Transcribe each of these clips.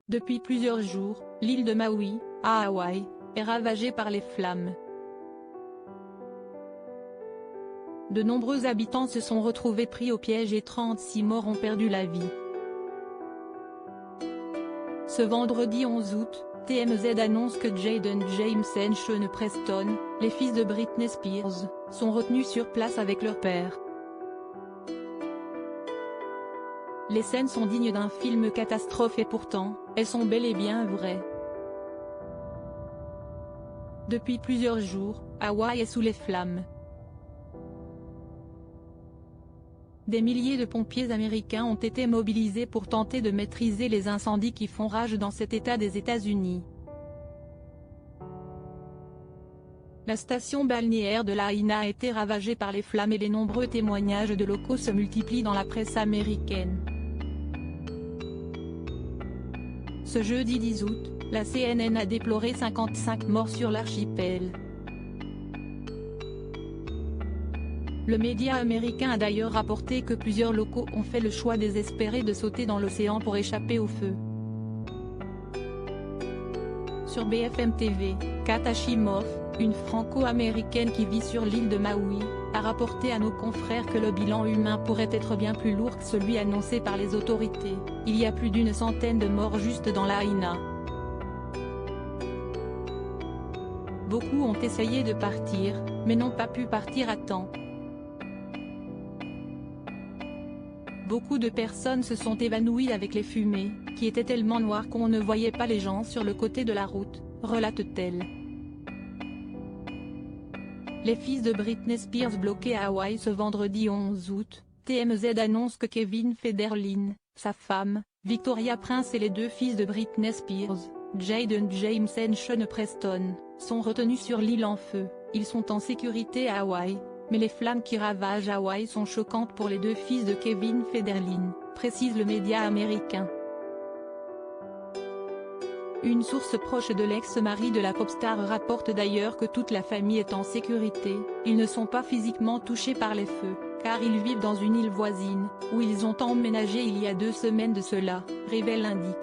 Depuis plusieurs jours, l'île de Maui, à Hawaï, est ravagée par les flammes. De nombreux habitants se sont retrouvés pris au piège et 36 morts ont perdu la vie. Ce vendredi 11 août, TMZ annonce que Jayden James et Sean Preston, les fils de Britney Spears, sont retenus sur place avec leur père. Les scènes sont dignes d'un film catastrophe et pourtant, elles sont bel et bien vraies. Depuis plusieurs jours, Hawaï est sous les flammes. Des milliers de pompiers américains ont été mobilisés pour tenter de maîtriser les incendies qui font rage dans cet État des États-Unis. La station balnéaire de Lahaina a été ravagée par les flammes et les nombreux témoignages de locaux se multiplient dans la presse américaine. Ce jeudi 10 août, la CNN a déploré 55 morts sur l'archipel. Le média américain a d'ailleurs rapporté que plusieurs locaux ont fait le choix désespéré de sauter dans l'océan pour échapper au feu. Sur BFM TV, Kat Ashimoff, une franco-américaine qui vit sur l'île de Maui, a rapporté à nos confrères que le bilan humain pourrait être bien plus lourd que celui annoncé par les autorités. Il y a plus d'une centaine de morts juste dans Lahaina. Beaucoup ont essayé de partir, mais n'ont pas pu partir à temps. Beaucoup de personnes se sont évanouies avec les fumées, qui étaient tellement noires qu'on ne voyait pas les gens sur le côté de la route, relate-t-elle. Les fils de Britney Spears bloqués à Hawaï ce vendredi 11 août, TMZ annonce que Kevin Federline, sa femme, Victoria Prince et les deux fils de Britney Spears, Jayden James et Sean Preston, sont retenus sur l'île en feu. Ils sont en sécurité à Hawaï, mais les flammes qui ravagent Hawaï sont choquantes pour les deux fils de Kevin Federline, précise le média américain. Une source proche de l'ex-mari de la popstar rapporte d'ailleurs que toute la famille est en sécurité. Ils ne sont pas physiquement touchés par les feux, car ils vivent dans une île voisine, où ils ont emménagé il y a 2 semaines de cela, révèle l'indique.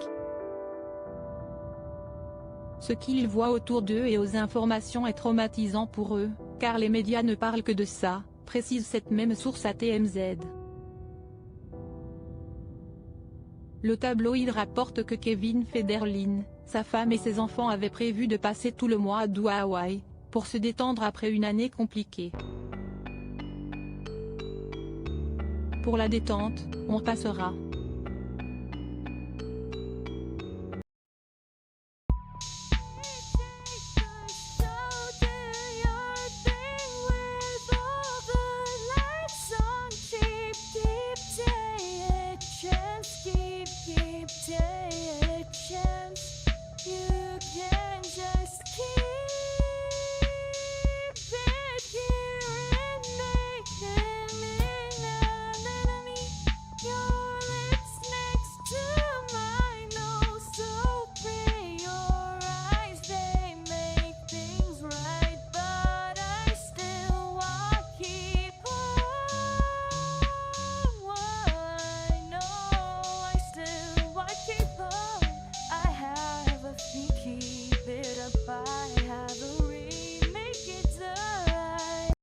Ce qu'ils voient autour d'eux et aux informations est traumatisant pour eux, car les médias ne parlent que de ça, précise cette même source à TMZ. Le tabloïd rapporte que Kevin Federline, sa femme et ses enfants avaient prévu de passer tout le mois d'août à Hawaï, pour se détendre après une année compliquée. Pour la détente, on passera.